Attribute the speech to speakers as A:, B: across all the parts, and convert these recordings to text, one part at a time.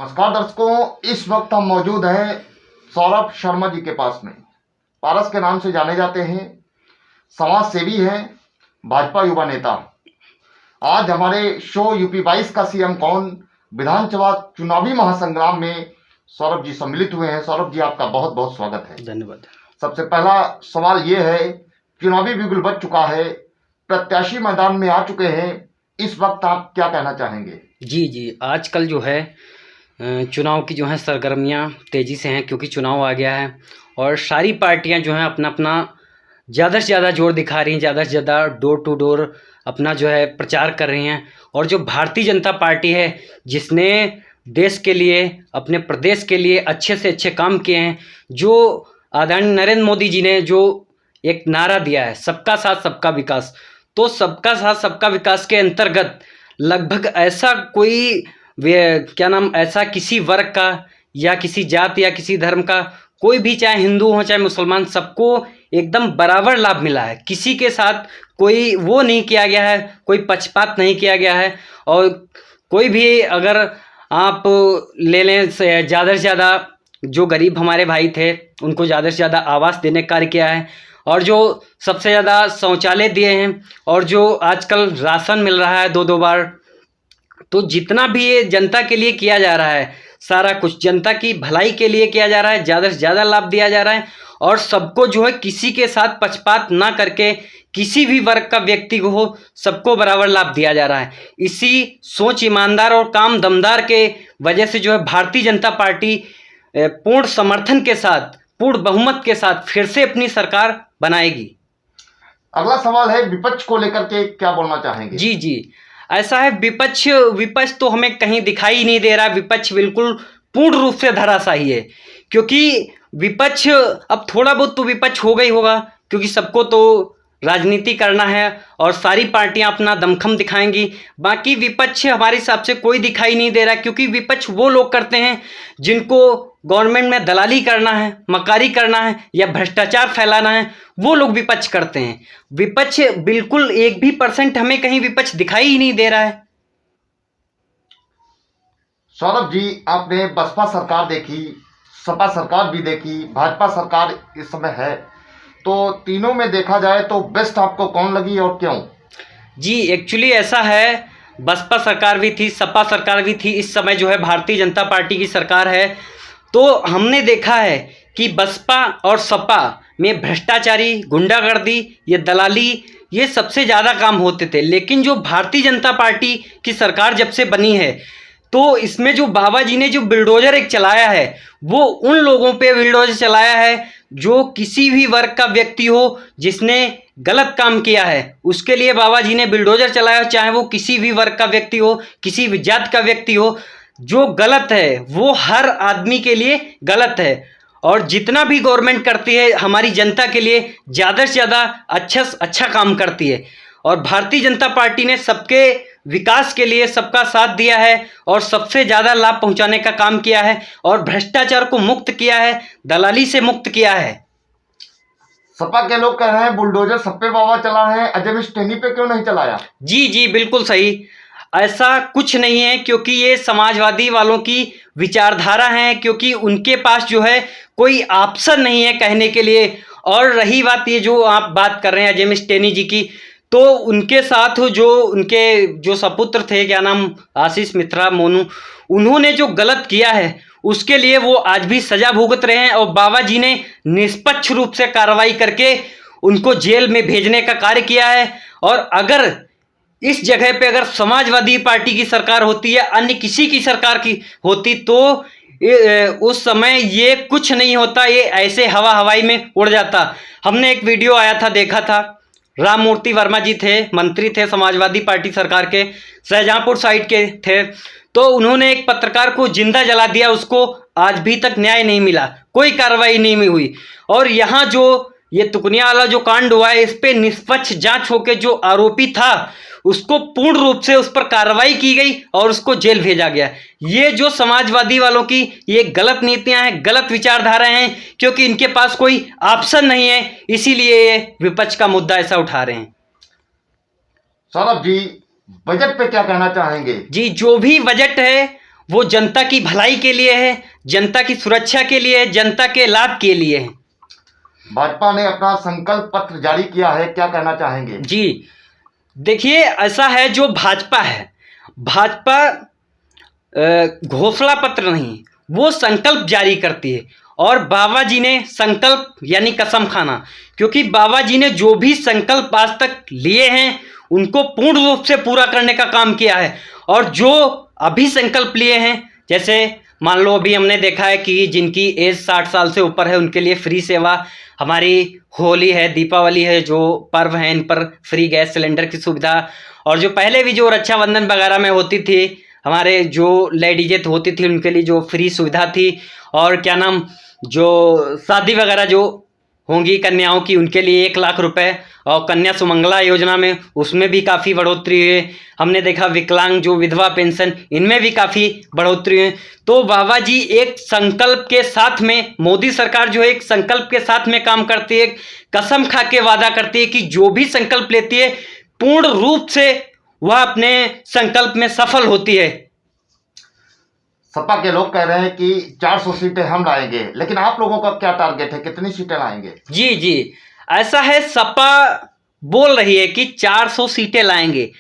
A: नमस्कार दर्शकों, इस वक्त हम मौजूद हैं सौरभ शर्मा जी के पास में। पारस के नाम से जाने जाते हैं, समाज सेवी हैं, भाजपा युवा नेता। आज हमारे शो यूपी 22 का सीएम कौन विधानसभा चुनावी महासंग्राम में सौरभ जी सम्मिलित हुए हैं। सौरभ जी, आपका बहुत बहुत स्वागत है।
B: धन्यवाद।
A: सबसे पहला सवाल ये है, चुनावी बिगुल बज चुका है, प्रत्याशी मैदान में आ चुके हैं, इस वक्त आप क्या कहना चाहेंगे?
B: जी, आजकल जो है चुनाव की जो है सरगर्मियाँ तेज़ी से हैं, क्योंकि चुनाव आ गया है और सारी पार्टियां जो हैं अपना अपना ज़्यादा से ज़्यादा जोर दिखा रही हैं, ज़्यादा से ज़्यादा डोर टू डोर अपना जो है प्रचार कर रही हैं। और जो भारतीय जनता पार्टी है, जिसने देश के लिए, अपने प्रदेश के लिए अच्छे से अच्छे काम किए हैं, जो आदरणीय नरेंद्र मोदी जी ने जो एक नारा दिया है, सबका साथ सबका विकास, तो सबका साथ सबका विकास के अंतर्गत लगभग ऐसा कोई ऐसा किसी वर्ग का या किसी जाति या किसी धर्म का कोई भी, चाहे हिंदू हो चाहे मुसलमान, सबको एकदम बराबर लाभ मिला है। किसी के साथ कोई वो नहीं किया गया है, कोई पक्षपात नहीं किया गया है। और कोई भी अगर आप ले लें, ज़्यादा से ज़्यादा जो गरीब हमारे भाई थे उनको ज़्यादा से ज़्यादा आवास देने का कार्य किया है, और जो सबसे ज़्यादा शौचालय दिए हैं, और जो आजकल राशन मिल रहा है 2-2 बार। तो जितना भी ये जनता के लिए किया जा रहा है, सारा कुछ जनता की भलाई के लिए किया जा रहा है, ज़्यादा से ज़्यादा लाभ दिया जा रहा है। और सबको जो है किसी के साथ पक्षपात ना करके, किसी भी वर्ग का व्यक्ति को हो, सबको बराबर लाभ दिया जा रहा है। इसी सोच, ईमानदार और काम दमदार के वजह से जो है भारतीय जनता पार्टी पूर्ण समर्थन के साथ, पूर्ण बहुमत के साथ फिर से अपनी सरकार बनाएगी।
A: अगला सवाल है, विपक्ष को लेकर के क्या बोलना चाहेंगे?
B: जी, ऐसा है, विपक्ष तो हमें कहीं दिखाई नहीं दे रहा। विपक्ष बिल्कुल पूर्ण रूप से धराशायी है, क्योंकि विपक्ष अब थोड़ा बहुत तो विपक्ष होगा ही होगा, क्योंकि सबको तो राजनीति करना है और सारी पार्टियां अपना दमखम दिखाएंगी। बाकी विपक्ष हमारे हिसाब से कोई दिखाई नहीं दे रहा, क्योंकि विपक्ष वो लोग करते हैं जिनको गवर्नमेंट में दलाली करना है, मकारी करना है या भ्रष्टाचार फैलाना है, वो लोग विपक्ष करते हैं। विपक्ष बिल्कुल 1 भी % हमें कहीं विपक्ष दिखाई ही नहीं दे रहा है।
A: सौरभ जी, आपने बसपा सरकार देखी, सपा सरकार भी देखी, भाजपा सरकार इस समय है, तो तीनों में देखा जाए तो बेस्ट आपको कौन लगी और क्यों?
B: जी, एक्चुअली ऐसा है, बसपा सरकार भी थी, सपा सरकार भी थी, इस समय जो है भारतीय जनता पार्टी की सरकार है। तो हमने देखा है कि बसपा और सपा में भ्रष्टाचारी, गुंडागर्दी, ये दलाली, ये सबसे ज़्यादा काम होते थे। लेकिन जो भारतीय जनता पार्टी की सरकार जब से बनी है, तो इसमें जो बाबा जी ने जो बिल्डोजर एक चलाया है, वो उन लोगों पे बिल्डोजर चलाया है जो किसी भी वर्ग का व्यक्ति हो, जिसने गलत काम किया है, उसके लिए बाबा जी ने बिल्डोजर चलाया, चाहे वो किसी भी वर्ग का व्यक्ति हो, किसी भी जात का व्यक्ति हो। जो गलत है वो हर आदमी के लिए गलत है, और जितना भी गवर्नमेंट करती है हमारी जनता के लिए ज़्यादा से ज़्यादा अच्छा काम करती है। और भारतीय जनता पार्टी ने सबके विकास के लिए सबका साथ दिया है और सबसे ज़्यादा लाभ पहुंचाने का काम किया है, और भ्रष्टाचार को मुक्त किया है, दलाली से मुक्त किया है।
A: सपा के लोग कह रहे हैं बुलडोजर सब पे बाबा चला है, अजय मिस्टेनी पे क्यों नहीं चलाया?
B: जी, बिल्कुल सही। ऐसा कुछ नहीं है, क्योंकि ये समाजवादी वालों की विचारधारा है, क्योंकि उनके पास जो है कोई ऑप्शन नहीं है कहने के लिए। और रही बात ये जो आप बात कर रहे हैं अजय मिस्टेनी जी की, तो उनके साथ जो उनके जो सपुत्र थे, क्या नाम, आशीष मिश्रा मोनू, उन्होंने जो गलत किया है उसके लिए वो आज भी सजा भुगत रहे हैं, और बाबा जी ने निष्पक्ष रूप से कार्रवाई करके उनको जेल में भेजने का कार्य किया है। और अगर इस जगह पे अगर समाजवादी पार्टी की सरकार होती या अन्य किसी की सरकार की होती, तो उस समय ये कुछ नहीं होता, ये ऐसे हवाई में उड़ जाता। हमने एक वीडियो आया था, देखा था, राम मूर्ति वर्मा जी थे, मंत्री थे समाजवादी पार्टी सरकार के, शाहजहांपुर साइड के थे। तो उन्होंने एक पत्रकार को जिंदा जला दिया, उसको आज भी तक न्याय नहीं मिला, कोई कार्रवाई नहीं हुई। और यहाँ जो ये तुकनिया वाला जो कांड हुआ है, इस पे निष्पक्ष जांच होकर जो आरोपी था उसको पूर्ण रूप से उस पर कार्रवाई की गई और उसको जेल भेजा गया। ये जो समाजवादी वालों की ये गलत नीतियां हैं, गलत विचारधाराएं हैं, क्योंकि इनके पास कोई ऑप्शन नहीं है, इसीलिए ये विपक्ष का मुद्दा ऐसा उठा रहे हैं।
A: सौरभ जी, बजट पे क्या कहना चाहेंगे?
B: जी, जो भी बजट है वो जनता की भलाई के लिए है, जनता की सुरक्षा के लिए है, जनता के लाभ के लिए है।
A: भाजपा ने अपना संकल्प पत्र जारी किया है, क्या कहना चाहेंगे?
B: जी देखिए, ऐसा है, जो भाजपा है, भाजपा घोषणा पत्र नहीं, वो संकल्प जारी करती है। और बाबा जी ने संकल्प यानी कसम खाना, क्योंकि बाबा जी ने जो भी संकल्प आज तक लिए हैं उनको पूर्ण रूप से पूरा करने का काम किया है। और जो अभी संकल्प लिए हैं, जैसे मान लो अभी हमने देखा है कि जिनकी एज 60 साल से ऊपर है उनके लिए फ्री सेवा, हमारी होली है, दीपावली है, जो पर्व हैं इन पर फ्री गैस सिलेंडर की सुविधा। और जो पहले भी जो रक्षाबंधन वगैरह में होती थी, हमारे जो लेडीजें होती थी उनके लिए जो फ्री सुविधा थी। और क्या नाम, जो शादी वगैरह जो होंगी कन्याओं की उनके लिए 1 लाख रुपए, और कन्या सुमंगला योजना में उसमें भी काफ़ी बढ़ोतरी हुई है। हमने देखा विकलांग जो विधवा पेंशन, इनमें भी काफ़ी बढ़ोतरी हुई है। तो बाबा जी एक संकल्प के साथ में, मोदी सरकार जो है एक संकल्प के साथ में काम करती है, कसम खा के वादा करती है कि जो भी संकल्प लेती है पूर्ण रूप से वह अपने संकल्प में सफल होती है।
A: सपा के लोग कह रहे हैं कि 400 सीटें हम लाएंगे, लेकिन आप लोगों का क्या टारगेट है, कितनी सीटें लाएंगे?
B: जी जी, ऐसा है, सपा बोल रही है कि 400 सीटें लाएंगे,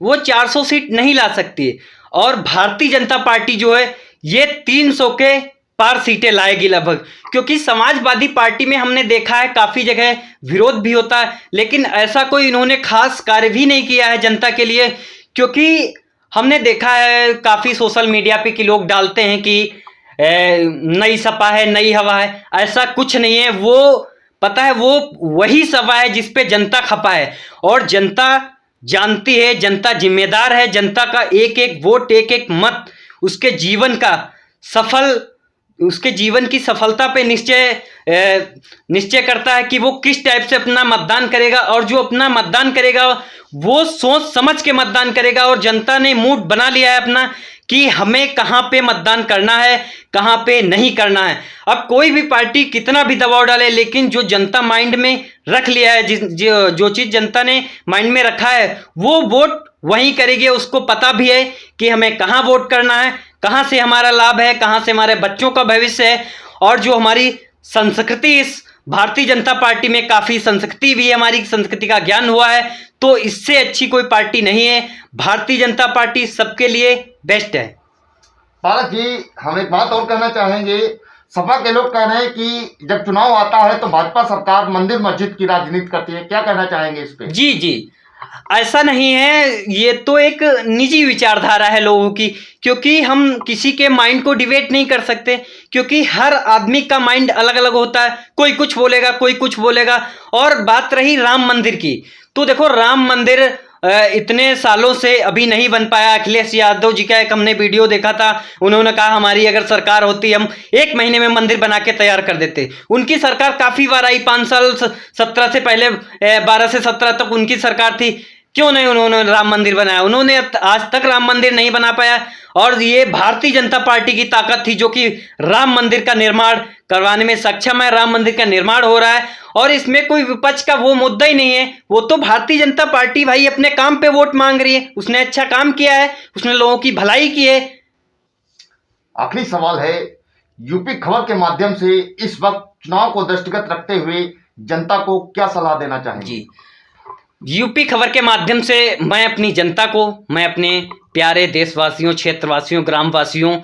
B: वो 400 सीट नहीं ला सकती। और भारतीय जनता पार्टी जो है ये 300 के पार सीटें लाएगी लगभग, क्योंकि समाजवादी पार्टी में हमने देखा है काफ़ी जगह विरोध भी होता है, लेकिन ऐसा कोई इन्होंने खास कार्य भी नहीं किया है जनता के लिए। क्योंकि हमने देखा है काफ़ी सोशल मीडिया पे कि लोग डालते हैं कि नई सपा है, नई हवा है, ऐसा कुछ नहीं है। वो पता है, वो वही सपा है जिस पे जनता खपा है, और जनता जानती है, जनता जिम्मेदार है, जनता का एक एक वोट, एक एक मत उसके जीवन का उसके जीवन की सफलता पे निश्चय करता है कि वो किस टाइप से अपना मतदान करेगा। और जो अपना मतदान करेगा वो सोच समझ के मतदान करेगा। और जनता ने मूड बना लिया है अपना कि हमें कहाँ पे मतदान करना है, कहाँ पे नहीं करना है। अब कोई भी पार्टी कितना भी दबाव डाले, लेकिन जो जनता माइंड में रख लिया है, जो चीज़ जनता ने माइंड में रखा है वो वोट वही करेगी। उसको पता भी है कि हमें कहाँ वोट करना है, कहाँ से हमारा लाभ है, कहाँ से हमारे बच्चों का भविष्य है। और जो हमारी संस्कृति, इस भारतीय जनता पार्टी में काफ़ी संस्कृति भी है, हमारी संस्कृति का ज्ञान हुआ है, तो इससे अच्छी कोई पार्टी नहीं है। भारतीय जनता पार्टी सबके लिए बेस्ट है।
A: पारस जी, हम एक बात और कहना चाहेंगे। सपा के लोग कह रहे हैं कि जब चुनाव आता है तो भाजपा सरकार मंदिर मस्जिद की राजनीति करती है, क्या कहना चाहेंगे इस पे?
B: जी जी, ऐसा नहीं है, ये तो एक निजी विचारधारा है लोगों की, क्योंकि हम किसी के माइंड को डिबेट नहीं कर सकते, क्योंकि हर आदमी का माइंड अलग अलग होता है। कोई कुछ बोलेगा, कोई कुछ बोलेगा। और बात रही राम मंदिर की, तो देखो राम मंदिर इतने सालों से अभी नहीं बन पाया। अखिलेश यादव जी का एक हमने वीडियो देखा था, उन्होंने कहा हमारी अगर सरकार होती हम 1 महीने में मंदिर बना के तैयार कर देते। उनकी सरकार काफ़ी बार आई, 5 साल 17 से पहले 12 से 17 तक उनकी सरकार थी, क्यों नहीं उन्होंने राम मंदिर बनाया? उन्होंने आज तक राम मंदिर नहीं बना पाया। और ये भारतीय जनता पार्टी की ताकत थी जो कि राम मंदिर का निर्माण करवाने में सक्षम है। राम मंदिर का निर्माण हो रहा है और इसमें कोई विपक्ष का वो मुद्दा ही नहीं है। वो तो भारतीय जनता पार्टी भाई अपने काम पे वोट मांग रही है, उसने अच्छा काम किया है, उसने लोगों की भलाई की है।
A: आखिरी सवाल है, यूपी खबर के माध्यम से इस वक्त चुनाव को दृष्टिगत रखते हुए जनता को क्या सलाह देना चाहेंगे?
B: जी, यूपी खबर के माध्यम से मैं अपनी जनता को, मैं अपने प्यारे देशवासियों, क्षेत्रवासियों, ग्रामवासियों,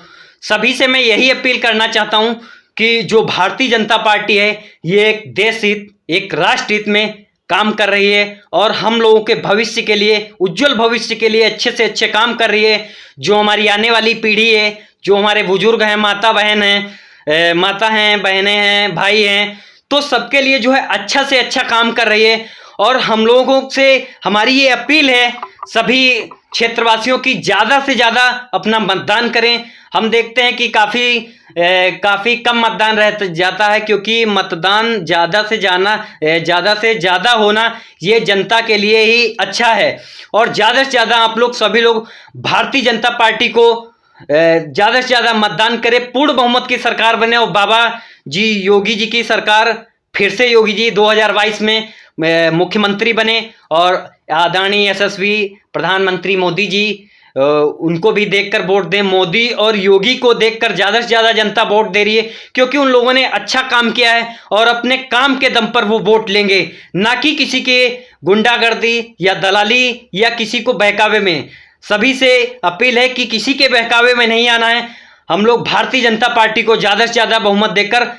B: सभी से मैं यही अपील करना चाहता हूं कि जो भारतीय जनता पार्टी है ये एक देश हित, एक राष्ट्र हित में काम कर रही है और हम लोगों के भविष्य के लिए, उज्जवल भविष्य के लिए अच्छे से अच्छे काम कर रही है। जो हमारी आने वाली पीढ़ी है, जो हमारे बुजुर्ग हैं, माता बहन हैं, माता हैं, बहनें हैं, भाई हैं, तो सबके लिए जो है अच्छा से अच्छा काम कर रही है। और हम लोगों से हमारी ये अपील है सभी क्षेत्रवासियों की, ज़्यादा से ज़्यादा अपना मतदान करें। हम देखते हैं कि काफ़ी कम मतदान रह जाता है, क्योंकि मतदान ज़्यादा से ज़्यादा होना ये जनता के लिए ही अच्छा है। और ज़्यादा से ज़्यादा आप लोग सभी लोग भारतीय जनता पार्टी को ज़्यादा से ज़्यादा मतदान करें, पूर्ण बहुमत की सरकार बने और बाबा जी योगी जी की सरकार, फिर से योगी जी 2022 में मुख्यमंत्री बने और आदरणीय यशस्वी प्रधानमंत्री मोदी जी उनको भी देखकर वोट दें। मोदी और योगी को देखकर ज़्यादा से ज़्यादा जनता वोट दे रही है, क्योंकि उन लोगों ने अच्छा काम किया है और अपने काम के दम पर वो वोट लेंगे, ना कि किसी के गुंडागर्दी या दलाली या किसी को बहकावे में। सभी से अपील है कि किसी के बहकावे में नहीं आना है। हम लोग भारतीय जनता पार्टी को ज़्यादा से ज़्यादा बहुमत देकर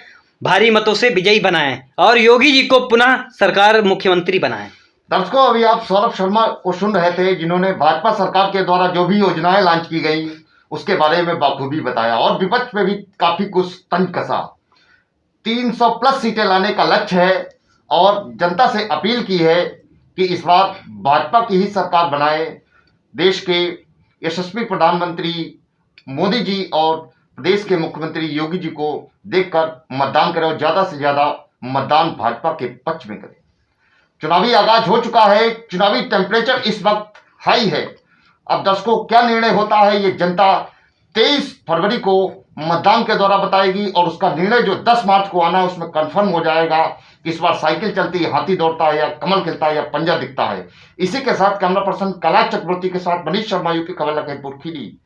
B: भारी मतों से विजयी बनाएं और योगी जी को पुनः सरकार मुख्यमंत्री बनाएं।
A: दर्शकों, अभी आप सौरभ शर्मा को सुन रहे थे, जिन्होंने भाजपा सरकार के द्वारा जो भी योजनाएं लॉन्च की गई उसके बारे में बाखूबी बताया और विपक्ष में भी काफी कुछ तंज कसा। 300 प्लस सीटें लाने का लक्ष्य है और जनता से अपील की है कि इस बार भाजपा की ही सरकार बनाए। देश के यशस्वी प्रधानमंत्री मोदी जी और प्रदेश के मुख्यमंत्री योगी जी को देखकर मतदान करें और ज्यादा से ज्यादा मतदान भाजपा के पक्ष में करें। चुनावी आगाज हो चुका है, चुनावी टेम्परेचर इस वक्त हाई है। अब दर्शकों, क्या निर्णय होता है ये जनता 23 फरवरी को मतदान के द्वारा बताएगी और उसका निर्णय जो 10 मार्च को आना है उसमें कंफर्म हो जाएगा कि इस बार साइकिल चलती है, हाथी दौड़ता है या कमल खिलता है या पंजा दिखता है। इसी के साथ कैमरा पर्सन कैलाश चक्रवर्ती के साथ मनीष शर्मा, यूपी खबर लखीमपुर खीरी।